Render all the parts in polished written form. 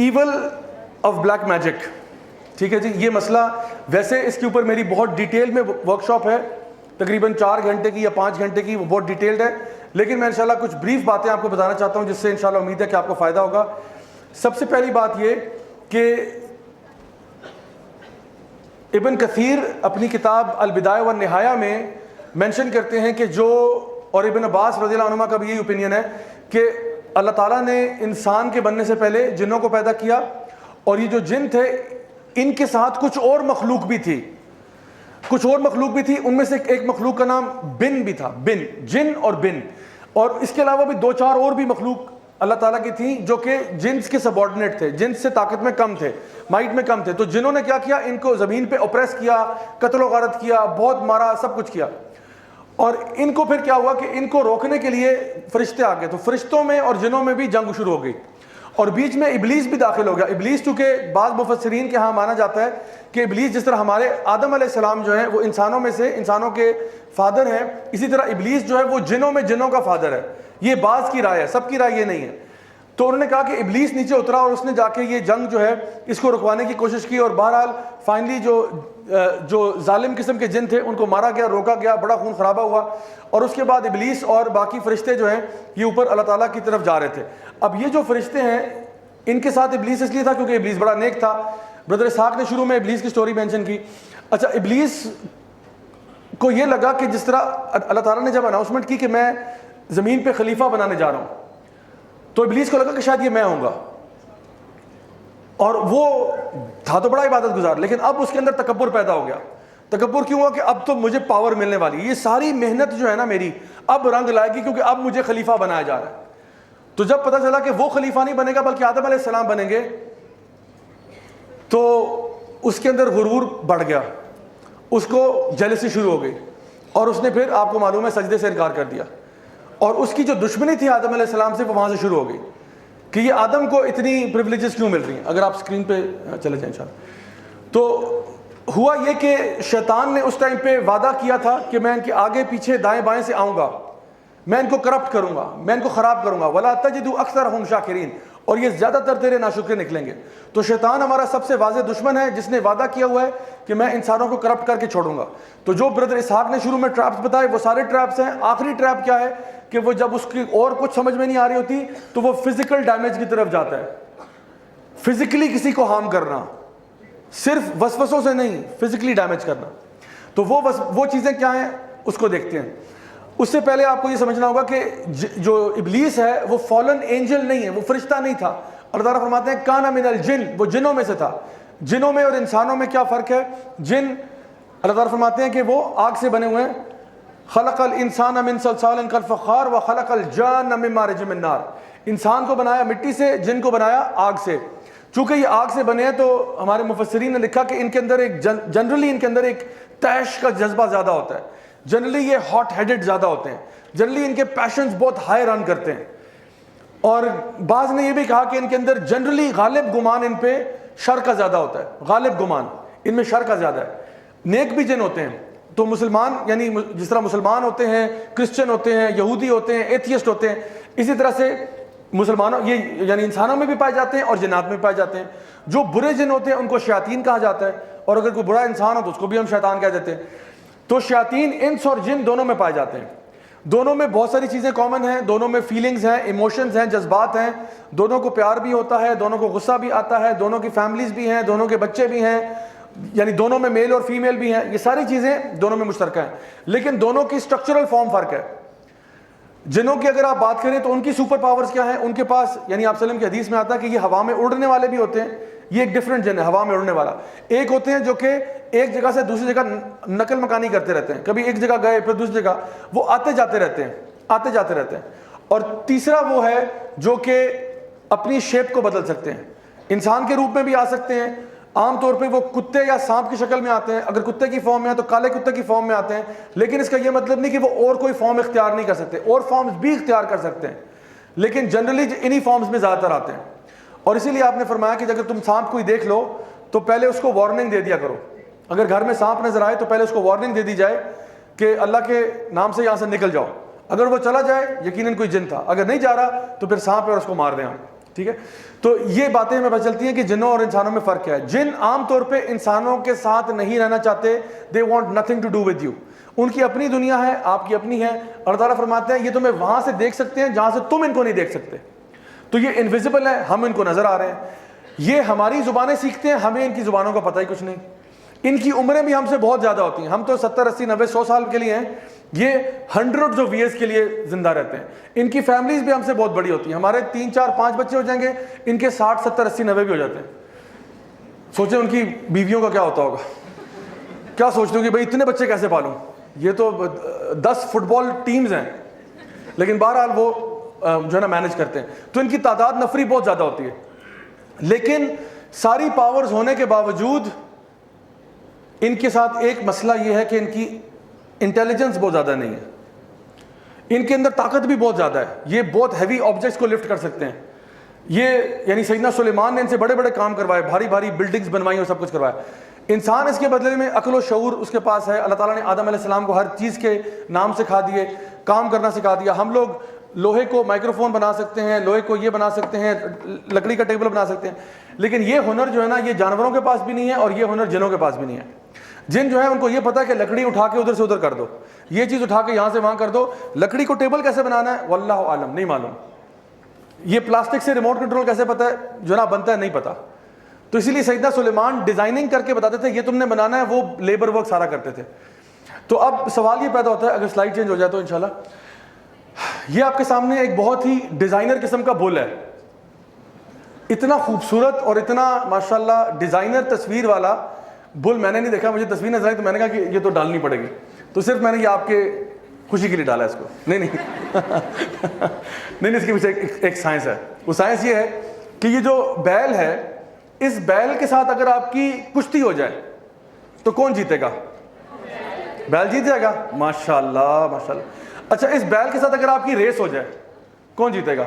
Evil of black magic. ٹھیک ہے جی, یہ مسئلہ ویسے اس کے اوپر میری بہت ڈیٹیل میں ورک شاپ ہے, تقریباً 4 گھنٹے کی یا 5 گھنٹے کی, وہ بہت ڈیٹیلڈ ہے, لیکن میں انشاءاللہ کچھ بریف باتیں آپ کو بتانا چاہتا ہوں جس سے انشاءاللہ امید ہے کہ آپ کو فائدہ ہوگا. سب سے پہلی بات یہ کہ ابن کثیر اپنی کتاب البدایہ والنہایہ میں مینشن کرتے ہیں کہ جو, اور ابن عباس رضی اللہ عنہما کا بھی یہی اوپینین ہے کہ اللہ تعالیٰ نے انسان کے بننے سے پہلے جنوں کو پیدا کیا, اور یہ جو جن تھے ان کے ساتھ کچھ اور مخلوق بھی تھی, ان میں سے ایک مخلوق کا نام بن بھی تھا, بن, جن اور بن, اور اس کے علاوہ بھی 2-4 اور بھی مخلوق اللہ تعالیٰ کی تھیں جو کہ جنس کے سبارڈینیٹ تھے, جنس سے طاقت میں کم تھے, مائٹ میں کم تھے. تو جنہوں نے کیا کیا, ان کو زمین پہ اوپریس کیا, قتل و غارت کیا, بہت مارا, سب کچھ کیا. اور ان کو پھر کیا ہوا کہ ان کو روکنے کے لیے فرشتے آ گئے, تو فرشتوں میں اور جنوں میں بھی جنگ شروع ہو گئی, اور بیچ میں ابلیس بھی داخل ہو گیا. ابلیس چونکہ بعض مفسرین کے ہاں مانا جاتا ہے کہ ابلیس جس طرح ہمارے آدم علیہ السلام جو ہیں وہ انسانوں میں سے, انسانوں کے فادر ہیں, اسی طرح ابلیس جو ہے وہ جنوں میں جنوں کا فادر ہے. یہ بعض کی رائے ہے, سب کی رائے یہ نہیں ہے. تو انہوں نے کہا کہ ابلیس نیچے اترا اور اس نے جا کے یہ جنگ جو ہے اس کو رکوانے کی کوشش کی, اور بہرحال فائنلی جو ظالم قسم کے جن تھے ان کو مارا گیا, روکا گیا, بڑا خون خرابہ ہوا, اور اس کے بعد ابلیس اور باقی فرشتے جو ہیں یہ اوپر اللہ تعالیٰ کی طرف جا رہے تھے. اب یہ جو فرشتے ہیں ان کے ساتھ ابلیس اس لیے تھا کیونکہ ابلیس بڑا نیک تھا. بردر اسحاق نے شروع میں ابلیس کی سٹوری مینشن کی. اچھا, ابلیس کو یہ لگا کہ جس طرح اللہ تعالیٰ نے جب اناؤنسمنٹ کی کہ میں زمین پہ خلیفہ بنانے جا رہا ہوں, تو ابلیس کو لگا کہ شاید یہ میں ہوں گا, اور وہ تھا تو بڑا عبادت گزار, لیکن اب اس کے اندر تکبر پیدا ہو گیا. تکبر کیوں ہوا کہ اب تو مجھے پاور ملنے والی, یہ ساری محنت جو ہے نا میری اب رنگ لائے گی کیونکہ اب مجھے خلیفہ بنایا جا رہا ہے. تو جب پتہ چلا کہ وہ خلیفہ نہیں بنے گا بلکہ آدم علیہ السلام بنیں گے, تو اس کے اندر غرور بڑھ گیا, اس کو جیلسی شروع ہو گئی, اور اس نے پھر آپ کو معلوم ہے سجدے سے انکار کر دیا. اور اس کی جو دشمنی تھی آدم علیہ السلام سے وہ وہاں سے شروع ہو گئی کہ یہ آدم کو اتنی پریولیجز کیوں مل رہی ہیں. اگر آپ اسکرین پہ چلے جائیں انشاءاللہ. تو ہوا یہ کہ شیطان نے اس ٹائم پہ وعدہ کیا تھا کہ میں ان کے آگے پیچھے دائیں بائیں سے آؤں گا, میں ان کو کرپٹ کروں گا, میں ان کو خراب کروں گا. وَلَا تَجِدُ أَكْثَرَهُمْ شَاكِرِينَ, اور یہ زیادہ تر تیرے ناشکر نکلیں گے. تو شیطان ہمارا سب سے واضح دشمن ہے جس نے وعدہ کیا ہوا ہے کہ میں انسانوں کو کرپٹ کر کے چھوڑوں گا. تو جو بردر اسحاق نے شروع میں ٹریپس بتائے وہ سارے ٹریپس ہیں. آخری ٹریپ کیا ہے کہ وہ جب اس کی اور کچھ سمجھ میں نہیں آ رہی ہوتی تو وہ فزیکل ڈیمیج کی طرف جاتا ہے. فزیکلی کسی کو ہارم کرنا, صرف وسوسوں سے نہیں, فزیکلی ڈیمیج کرنا. تو وہ چیزیں کیا ہیں اس کو دیکھتے ہیں. اس سے پہلے آپ کو یہ سمجھنا ہوگا کہ جو ابلیس ہے وہ فالن اینجل نہیں ہے, وہ فرشتہ نہیں تھا. اللہ تعالیٰ فرماتے ہیں کان من الجن, وہ جنوں میں سے تھا. جنوں میں اور انسانوں میں کیا فرق ہے؟ جن اللہ تعالیٰ فرماتے ہیں کہ وہ آگ سے بنے ہوئے ہیں. خلق الانسان من صلصال کالفخار وخلق الجان من مارج من نار. انسان کو بنایا مٹی سے, جن کو بنایا آگ سے. چونکہ یہ آگ سے بنے ہیں تو ہمارے مفسرین نے لکھا کہ ان کے اندر ایک جنرلی ان کے اندر ایک تیش کا جذبہ زیادہ ہوتا ہے. جنرلی یہ ہاٹ ہیڈڈ زیادہ ہوتے ہیں, جنرلی ان کے پیشنز بہت ہائی رن کرتے ہیں. اور بعض نے یہ بھی کہا کہ ان کے اندر جنرلی غالب گمان ان پہ شر کا زیادہ ہوتا ہے. غالب گمان ان میں شر کا زیادہ ہے. نیک بھی جن ہوتے ہیں. تو مسلمان یعنی جس طرح مسلمان ہوتے ہیں, کرسچن ہوتے ہیں, یہودی ہوتے ہیں, ایتھیسٹ ہوتے ہیں, اسی طرح سے مسلمانوں یہ یعنی انسانوں میں بھی پائے جاتے ہیں اور جنات میں پائے جاتے ہیں. جو برے جن ہوتے ہیں ان کو شیاطین کہا جاتا ہے, اور اگر کوئی برا انسان ہو تو اس کو بھی ہم شیطان کہہ دیتے ہیں. تو شیاطین انس اور جن دونوں میں پائے جاتے ہیں. دونوں میں بہت ساری چیزیں کامن ہیں. دونوں میں فیلنگز ہیں, ایموشنز ہیں, جذبات ہیں. دونوں کو پیار بھی ہوتا ہے, دونوں کو غصہ بھی آتا ہے, دونوں کی فیملیز بھی ہیں, دونوں کے بچے بھی ہیں, یعنی دونوں میں میل اور فیمیل بھی ہیں. یہ ساری چیزیں دونوں میں مشترکہ ہیں, لیکن دونوں کی اسٹرکچرل فارم فرق ہے. جنوں کی اگر آپ بات کریں تو ان کی سپر پاورز کیا ہیں؟ ان کے پاس یعنی آپ وسلم کی حدیث میں آتا ہے کہ یہ ہوا میں اڑنے والے بھی ہوتے ہیں. یہ ایک ڈفرنٹ جن ہے ہوا میں اڑنے والا. ایک ہوتے ہیں جو کہ ایک جگہ سے دوسری جگہ نقل مکانی کرتے رہتے ہیں, کبھی ایک جگہ گئے پھر دوسری جگہ, وہ آتے جاتے رہتے ہیں. اور تیسرا وہ ہے جو کہ اپنی شیپ کو بدل سکتے ہیں, انسان کے روپ میں بھی آ سکتے ہیں. عام طور پہ وہ کتے یا سانپ کی شکل میں آتے ہیں. اگر کتے کی فارم میں ہیں تو کالے کتے کی فارم میں آتے ہیں, لیکن اس کا یہ مطلب نہیں کہ وہ اور کوئی فارم اختیار نہیں کر سکتے. اور فارمز بھی اختیار کر سکتے ہیں, لیکن جنرلی انہی فارمز میں زیادہ تر آتے ہیں. اور اسی لیے آپ نے فرمایا کہ اگر تم سانپ کوئی دیکھ لو تو پہلے اس کو وارننگ دے دیا کرو. اگر گھر میں سانپ نظر آئے تو پہلے اس کو وارننگ دے دی جائے کہ اللہ کے نام سے یہاں سے نکل جاؤ. اگر وہ چلا جائے یقیناً کوئی جن تھا, اگر نہیں جا رہا تو پھر سانپ ہے اور اس کو مار دیں. ٹھیک ہے. تو یہ باتیں ہمیں پتہ چلتی ہیں کہ جنوں اور انسانوں میں فرق کیا ہے. جن عام طور پہ انسانوں کے ساتھ نہیں رہنا چاہتے, they want nothing to do with you. ان کی اپنی دنیا ہے, آپ کی اپنی ہے. اللہ تعالیٰ فرماتے ہیں یہ تمہیں وہاں سے دیکھ سکتے ہیں جہاں سے تم ان کو نہیں دیکھ سکتے. تو یہ انویزیبل ہے, ہم ان کو نظر آ رہے ہیں. یہ ہماری زبانیں سیکھتے ہیں, ہمیں ان کی زبانوں کا پتہ ہی کچھ نہیں. ان کی عمریں بھی ہم سے بہت زیادہ ہوتی ہیں, ہم تو 70 80 90 100 سال کے لیے ہیں, یہ ہنڈریڈز آف ایئرس کے لیے زندہ رہتے ہیں. ان کی فیملیز بھی ہم سے بہت بڑی ہوتی ہیں, ہمارے 3 4 5 بچے ہو جائیں گے, ان کے 60 70 80 90 بھی ہو جاتے ہیں. سوچیں ان کی بیویوں کا کیا ہوتا ہوگا, کیا سوچتے ہوں کہ بھائی اتنے بچے کیسے پالوں. یہ تو 10 فٹ بال ٹیمز ہیں, لیکن بہرحال وہ جو ہے نا مینج کرتے ہیں. تو ان کی تعداد نفری بہت زیادہ ہوتی ہے, لیکن ساری پاورز ہونے کے باوجود ان کے ساتھ ایک مسئلہ یہ ہے کہ ان کی انٹیلیجنس بہت زیادہ نہیں ہے. ان کے اندر طاقت بھی بہت زیادہ ہے, یہ بہت ہیوی آبجیکٹس کو لفٹ کر سکتے ہیں. یہ یعنی سیدنا سلیمان نے ان سے بڑے بڑے کام کروائے, بھاری بھاری بلڈنگز بنوائی اور سب کچھ کروایا. انسان اس کے بدلے میں عقل و شعور اس کے پاس ہے. اللہ تعالیٰ نے آدم علیہ السلام کو ہر چیز کے نام سکھا دیے, کام کرنا سکھا دیا. ہم لوگ لوہے کو مائکرو فون بنا سکتے ہیں, لوہے کو یہ بنا سکتے ہیں, لکڑی کا ٹیبل بنا سکتے ہیں, لیکن یہ ہنر جو ہے نا یہ جانوروں کے پاس بھی نہیں ہے, اور یہ ہنر جنوں کے پاس بھی نہیں ہے. جن جو ہے ان کو یہ پتا ہے کہ لکڑی اٹھا کے ادھر سے ادھر کر دو, یہ چیز اٹھا کے یہاں سے وہاں کر دو. لکڑی کو ٹیبل کیسے بنانا ہے واللہ عالم, نہیں معلوم. یہ پلاسٹک سے ریموٹ کنٹرول کیسے پتا ہے جو نا بنتا ہے, نہیں پتا. تو اسی لیے سیدنا سلیمان ڈیزائننگ کر کے بتاتے تھے یہ تم نے بنانا ہے, وہ لیبر ورک سارا کرتے تھے. تو اب سوال یہ پیدا ہوتا ہے, اگر سلائڈ چینج ہو جائے تو انشاءاللہ, یہ آپ کے سامنے ایک بہت ہی ڈیزائنر قسم کا بل ہے. اتنا خوبصورت اور اتنا ماشاءاللہ ڈیزائنر تصویر والا بل میں نے نہیں دیکھا. مجھے تصویر نظر آئی تو میں نے کہا کہ یہ تو ڈالنی پڑے گی, تو صرف میں نے یہ آپ کے خوشی کے لیے ڈالا ہے اس کو. نہیں نہیں اس کے پیچھے ایک سائنس ہے. وہ سائنس یہ ہے کہ یہ جو بیل ہے, اس بیل کے ساتھ اگر آپ کی کشتی ہو جائے تو کون جیتے گا؟ بیل جیت جائے گا. ماشاءاللہ ماشاءاللہ. اچھا اس بیل کے ساتھ اگر آپ کی ریس ہو جائے کون جیتے گا؟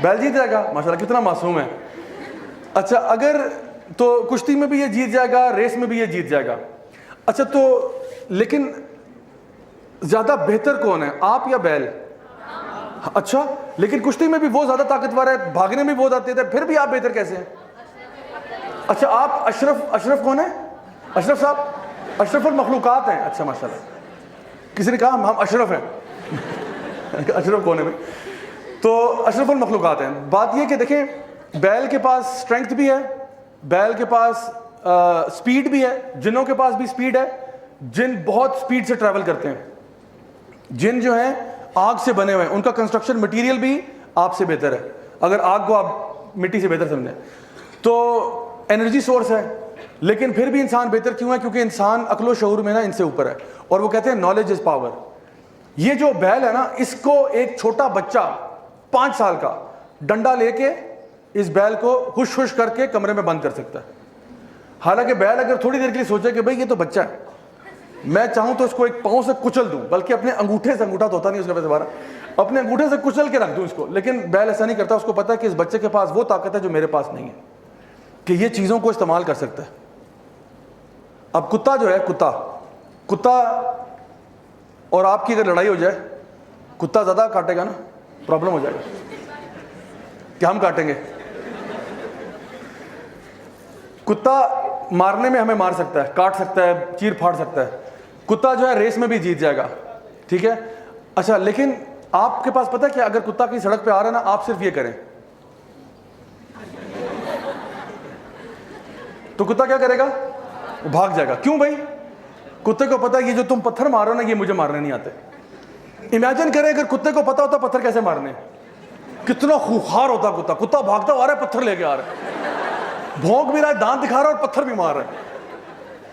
بیل جیت جائے گا. ماشاءاللہ کتنا معصوم ہے. اچھا اگر تو کشتی میں بھی یہ جیت جائے گا, ریس میں بھی یہ جیت جائے گا. اچھا تو لیکن زیادہ بہتر کون ہے, آپ یا بیل؟ اچھا لیکن کشتی میں بھی وہ زیادہ طاقتور ہے, بھاگنے میں بہت آتے تھے, پھر بھی آپ بہتر کیسے ہیں؟ اچھا آپ اشرف کون ہے؟ اشرف صاحب اشرف المخلوقات ہیں. اچھا ماشاءاللہ, کسی نے کہا ہم اشرف ہیں. اشرف کون ہے بھائی؟ تو اشرف المخلوقات ہیں. بات یہ کہ دیکھیں بیل کے پاس اسٹرینگتھ بھی ہے, بیل کے پاس سپیڈ بھی ہے, جنوں کے پاس بھی سپیڈ ہے. جن بہت سپیڈ سے ٹریول کرتے ہیں. جن جو ہیں آگ سے بنے ہوئے ہیں, ان کا کنسٹرکشن مٹیریل بھی آپ سے بہتر ہے, اگر آگ کو آپ مٹی سے بہتر سمجھیں تو. انرجی سورس ہے, لیکن پھر بھی انسان بہتر کیوں ہے؟ کیونکہ انسان عقل و شعور میں نا ان سے اوپر ہے, اور وہ کہتے ہیں نالج از پاور. یہ جو بیل ہے نا, اس کو ایک چھوٹا بچہ 5 سال کا ڈنڈا لے کے اس بیل کو خوش خوش کر کے کمرے میں بند کر سکتا ہے. حالانکہ بیل اگر تھوڑی دیر کے لیے سوچے کہ بھائی یہ تو بچہ ہے, میں چاہوں تو اس کو ایک پاؤں سے کچل دوں, بلکہ اپنے انگوٹھے سے, انگوٹھا تو ہوتا نہیں اس کا ویسے بارہ, اپنے انگوٹھے سے کچل کے رکھ دوں اس کو. لیکن بیل ایسا نہیں کرتا, اس کو پتا ہے کہ اس بچے کے پاس وہ طاقت ہے جو میرے پاس نہیں ہے, کہ یہ چیزوں کو استعمال کر سکتا ہے. اب کتا جو ہے, کتا اور آپ کی اگر لڑائی ہو جائے, کتا زیادہ کاٹے گا نا, پرابلم ہو جائے گا کہ ہم کاٹیں گے. کتا مارنے میں ہمیں مار سکتا ہے, کاٹ سکتا ہے, چیر پھاڑ سکتا ہے. کتا جو ہے ریس میں بھی جیت جائے گا, ٹھیک ہے. اچھا لیکن آپ کے پاس پتہ ہے کہ اگر کتا کی سڑک پہ آ رہا ہے نا, آپ صرف یہ کریں تو کتا کیا کرے گا؟ وہ بھاگ جائے گا. کیوں بھائی؟ کتے کو پتا ہے یہ جو تم پتھر مار رہے ہو نا, یہ مجھے مارنے نہیں آتے. امیجن کریں اگر کتے کو پتا ہوتا پتھر کیسے مارنے, کتنا خوخار ہوتا کتا. کتا بھاگتا آ رہا ہے, پتھر لے کے آ رہا ہے, بھونک بھی رہا ہے, دانت دکھا رہا ہے اور پتھر بھی مار رہا ہے.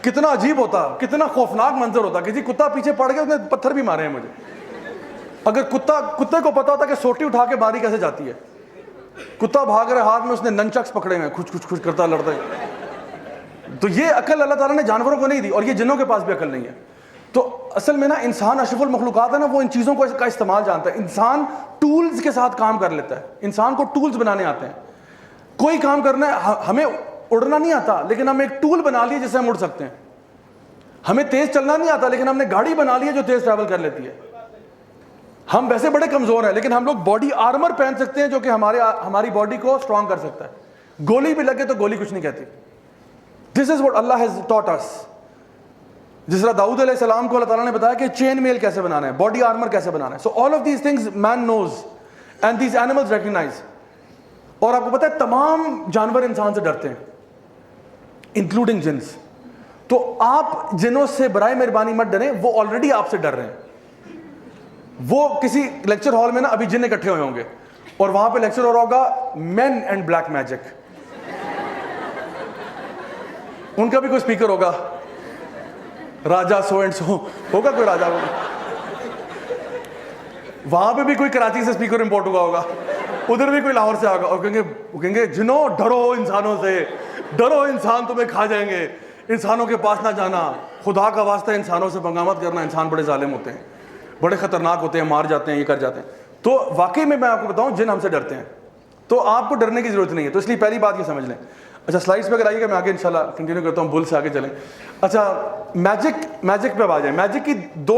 کتنا عجیب ہوتا, کتنا خوفناک منظر ہوتا کہ جی کتا پیچھے پڑ گیا, اس نے پتھر بھی مارے ہیں مجھے. اگر کتے کو پتا ہوتا کہ سوٹی اٹھا کے ماری کیسے جاتی ہے, کتا بھاگ رہے ہاتھ میں اس نے ننچکس پکڑے ہیں, کچھ کرتا لڑتا ہے. تو یہ عقل اللہ تعالیٰ نے جانوروں کو نہیں دی, اور یہ جنوں کے پاس بھی عقل نہیں ہے. تو اصل میں نا انسان اشرف المخلوقات ہے نا, وہ ان چیزوں کو کا استعمال جانتا ہے. انسان ٹولز کے ساتھ کام کر لیتا ہے, انسان کو ٹولز بنانے آتے ہیں. کوئی کام کرنا ہے, ہمیں اڑنا نہیں آتا لیکن ہم ایک ٹول بنا لیے جس سے ہم اڑ سکتے ہیں. ہمیں تیز چلنا نہیں آتا لیکن ہم نے گاڑی بنا لی ہے جو تیز ٹریول کر لیتی ہے. ہم ویسے بڑے کمزور ہیں لیکن ہم لوگ باڈی آرمر پہن سکتے ہیں جو کہ ہماری باڈی کو اسٹرانگ کر سکتا ہے. گولی بھی لگے تو گولی کچھ نہیں کہتی. دس از واٹ اللہ ہیز ٹاٹ اس. جس طرح داؤد علیہ السلام کو اللہ تعالیٰ نے بتایا کہ چین میل کیسے بنانا ہے, باڈی آرمر کیسے بنانا ہے. So all of these things man knows and these animals recognise. اور آپ کو پتہ ہے تمام جانور انسان سے ڈرتے ہیں انکلوڈنگ جنس. تو آپ جنوں سے برائے مہربانی مت ڈریں, وہ آلریڈی آپ سے ڈر رہے ہیں. وہ کسی لیکچر ہال میں نا ابھی جن اکٹھے ہوئے ہوں گے اور وہاں پہ لیکچر ہو رہا ہوگا مین اینڈ بلیک میجک. ان کا بھی کوئی اسپیکر ہوگا, راجا سو اینڈ سو ہوگا, کوئی راجا ہوگا. وہاں پہ بھی کوئی کراچی سے اسپیکر امپورٹ ہوا ہوگا, ادھر بھی کوئی لاہور سے آگا, اور کہیں گے جنوں ڈرو انسانوں سے, ڈرو انسان تمہیں کھا جائیں گے, انسانوں کے پاس نہ جانا, خدا کا واسطہ انسانوں سے پنگا مت کرنا, انسان بڑے ظالم ہوتے ہیں, بڑے خطرناک ہوتے ہیں, مار جاتے ہیں, یہ کر جاتے ہیں. تو واقعی میں آپ کو بتاؤں جن ہم سے ڈرتے ہیں, تو آپ کو ڈرنے کی ضرورت نہیں ہے. تو اس لیے پہلی بات یہ سمجھ لیں. اچھا سلائڈس پہ اگر آئیے گا, میں آگے انشاءاللہ کنٹینیو کرتا ہوں, بل سے آگے چلیں. اچھا میجک پہ آ جائیں. میجک کی دو